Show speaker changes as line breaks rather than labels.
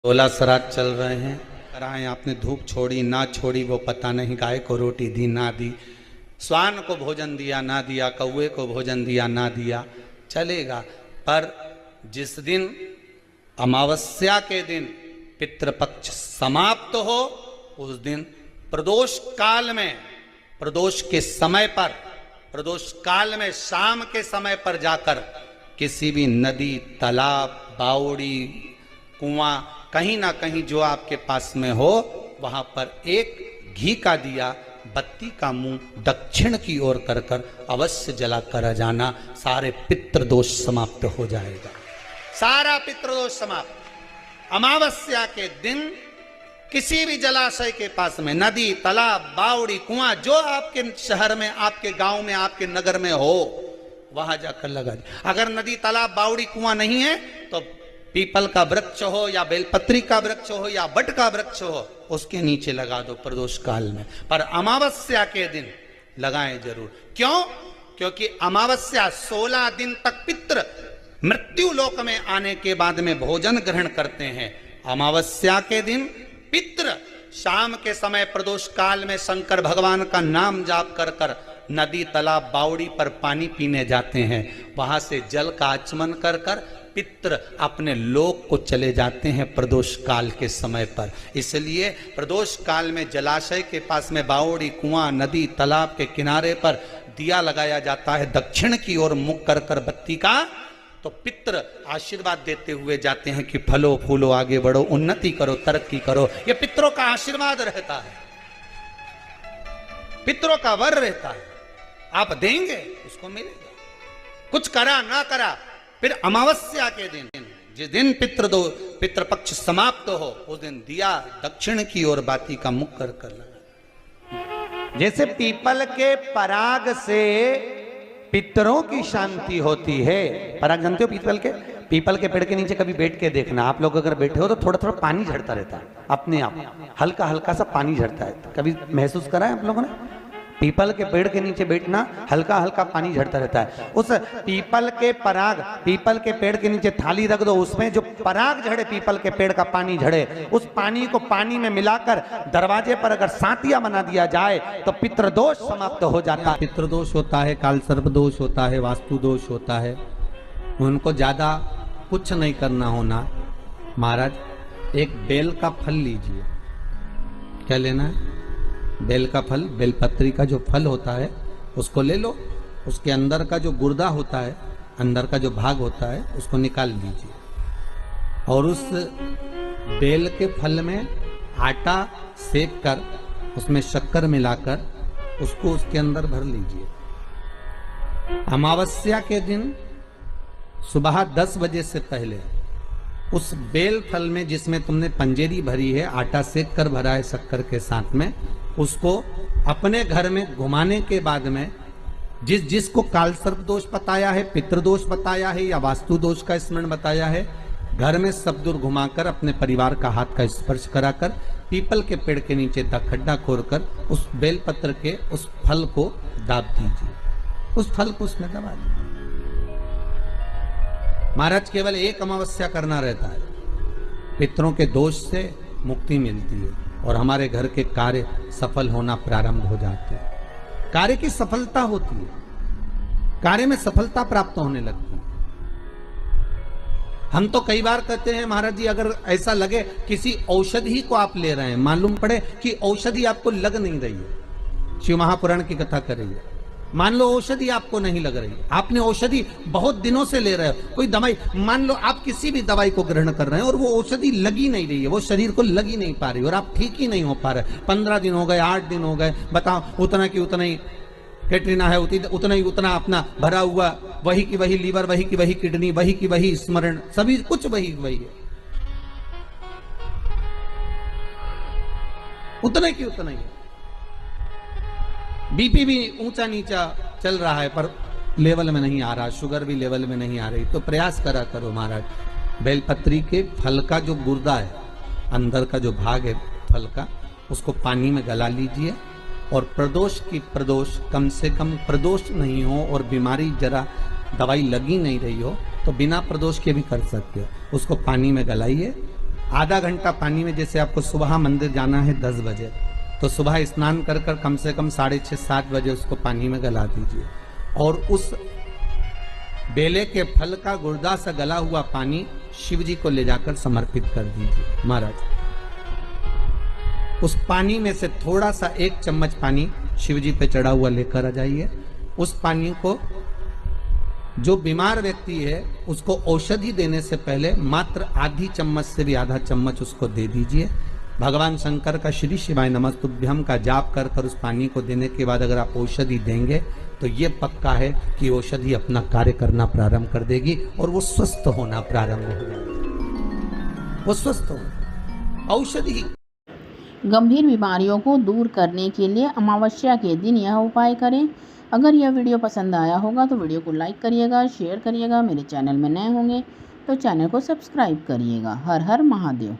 16 श्राद्ध चल रहे हैं। कराएं आपने धूप छोड़ी ना छोड़ी वो पता नहीं, गाय को रोटी दी ना दी, स्वान को भोजन दिया ना दिया, कौवे को भोजन दिया ना दिया, चलेगा। पर जिस दिन अमावस्या के दिन पितृपक्ष समाप्त हो उस दिन प्रदोष काल में, प्रदोष के समय पर, प्रदोष काल में शाम के समय पर जाकर किसी भी नदी, तालाब, बावड़ी, कुआं, कहीं ना कहीं जो आपके पास में हो वहां पर एक घी का दिया, बत्ती का मुंह दक्षिण की ओर कर कर अवश्य जला कर जाना। सारे पितृदोष समाप्त हो जाएगा, सारा पितृदोष समाप्त। अमावस्या के दिन किसी भी जलाशय के पास में, नदी, तालाब, बावड़ी, कुआं, जो आपके शहर में, आपके गांव में, आपके नगर में हो वहां जाकर लगा दे। अगर नदी, तालाब, बावड़ी, कुआं नहीं है तो पीपल का वृक्ष हो या बेलपत्री का वृक्ष हो या बट का वृक्ष हो, उसके नीचे लगा दो प्रदोष काल में। पर अमावस्या के दिन लगाएं जरूर। क्यों? क्योंकि अमावस्या 16 दिन तक पितृ मृत्यु लोक में आने के बाद में भोजन ग्रहण करते हैं। अमावस्या के दिन पितृ शाम के समय प्रदोष काल में शंकर भगवान का नाम जाप कर कर नदी, तालाब, बावड़ी पर पानी पीने जाते हैं। वहां से जल का आचमन कर कर पितृ अपने लोक को चले जाते हैं प्रदोष काल के समय पर। इसलिए प्रदोष काल में जलाशय के पास में, बावड़ी, कुआं, नदी, तालाब के किनारे पर दिया लगाया जाता है दक्षिण की ओर मुख कर कर बत्ती का। तो पितृ आशीर्वाद देते हुए जाते हैं कि फलो फूलो, आगे बढ़ो, उन्नति करो, तरक्की करो। ये पितरों का आशीर्वाद रहता है, पितरों का वर रहता है। आप देंगे उसको मिलेगा, कुछ करा ना करा। फिर अमावस्या के दिन, जिस दिन पितृपक्ष समाप्त हो उस दिन दिया दक्षिण की ओर बाती का मुख कर कर लगा। जैसे पीपल के पराग से पितरों की शांति होती है। पराग जानते हो पीपल के? पीपल के पेड़ के नीचे कभी बैठ के देखना, आप लोग अगर बैठे हो तो थोड़ा थोड़ा पानी झड़ता रहता है अपने आप, हल्का हल्का सा पानी झड़ता है। कभी महसूस करा है आप लोगों ने? पीपल के पेड़ के नीचे बैठना, हल्का हल्का पानी झड़ता रहता है। उस पीपल के पराग, पीपल के पेड़ के नीचे थाली रख दो, उसमें जो पराग झड़े, पीपल के पेड़ का पानी झड़े, उस पानी को पानी में मिलाकर दरवाजे पर अगर सातिया बना दिया जाए तो पितृदोष समाप्त हो जाता है। पितृदोष होता है, काल सर्प दोष होता है, वास्तु दोष होता है, उनको ज्यादा कुछ नहीं करना होना। महाराज एक बेल का फल लीजिए। क्या लेना है? बेल का फल, बेलपत्री का जो फल होता है उसको ले लो। उसके अंदर का जो गुर्दा होता है, अंदर का जो भाग होता है, उसको निकाल लीजिए और उस बेल के फल में आटा सेक कर उसमें शक्कर मिलाकर उसको उसके अंदर भर लीजिए। अमावस्या के दिन सुबह 10 बजे से पहले उस बेल फल में, जिसमें तुमने पंजेरी भरी है, आटा सेक कर भरा है शक्कर के साथ में, उसको अपने घर में घुमाने के बाद में जिसको काल सर्प दोष बताया है, पितृदोष बताया है या वास्तु दोष का स्मरण बताया है, घर में सब दूर घुमाकर अपने परिवार का हाथ का स्पर्श कराकर पीपल के पेड़ के नीचे खड्डा खोदकर उस बेलपत्र के उस फल को दाब दीजिए। उस फल को उसमें दबा दीजिए। महाराज केवल एक अमावस्या करना रहता है, पितरों के दोष से मुक्ति मिलती है और हमारे घर के कार्य सफल होना प्रारंभ हो जाते हैं। कार्य की सफलता होती है, कार्य में सफलता प्राप्त होने लगती है। हम तो कई बार कहते हैं महाराज जी, अगर ऐसा लगे किसी औषधि को आप ले रहे हैं, मालूम पड़े कि औषधि आपको लग नहीं रही है, शिव महापुराण की कथा कर रही है, मान लो औषधि आपको नहीं लग रही, आपने औषधि बहुत दिनों से ले रहे हो, कोई दवाई, मान लो आप किसी भी दवाई को ग्रहण कर रहे हैं और वो औषधि लगी नहीं रही है, वो शरीर को लगी नहीं पा रही और आप ठीक ही नहीं हो पा रहे, 15 दिन हो गए, 8 दिन हो गए, बताओ, उतना की उतना ही कैटरीना है, उतना ही उतना अपना भरा हुआ, वही की वही लीवर, वही की वही किडनी, वही की वही स्मरण, सभी कुछ वही वही है, उतना की उतना ही। बीपी भी ऊंचा नीचा चल रहा है पर लेवल में नहीं आ रहा, शुगर भी लेवल में नहीं आ रही, तो प्रयास करा करो महाराज। बेलपत्री के फल का जो गुर्दा है, अंदर का जो भाग है फल का, उसको पानी में गला लीजिए और प्रदोष कम से कम प्रदोष नहीं हो और बीमारी जरा दवाई लगी नहीं रही हो तो बिना प्रदोष के भी कर सकते हो। उसको पानी में गलाइए आधा घंटा पानी में, जैसे आपको सुबह मंदिर जाना है 10 बजे, तो सुबह स्नान कर कर कम से कम 6:30-7 बजे उसको पानी में गला दीजिए और उस बेले के फल का गुर्दा से गला हुआ पानी शिव जी को ले जाकर समर्पित कर दीजिए। महाराज, उस पानी में से थोड़ा सा 1 चम्मच पानी शिव जी पे चढ़ा हुआ लेकर आ जाइए। उस पानी को जो बीमार व्यक्ति है उसको औषधि देने से पहले मात्र आधी चम्मच से भी आधा चम्मच उसको दे दीजिए। भगवान शंकर का श्री शिवाय नमस्तुभ्यम का जाप कर कर उस पानी को देने के बाद अगर आप औषधि देंगे तो ये पक्का है कि औषधि अपना कार्य करना प्रारंभ कर देगी और वो स्वस्थ होना प्रारंभ हो जाएगी। वो स्वस्थ हो औषधि।
गंभीर बीमारियों को दूर करने के लिए अमावस्या के दिन यह उपाय करें। अगर यह वीडियो पसंद आया होगा तो वीडियो को लाइक करिएगा, शेयर करिएगा। मेरे चैनल में नए होंगे तो चैनल को सब्सक्राइब करिएगा। हर हर महादेव।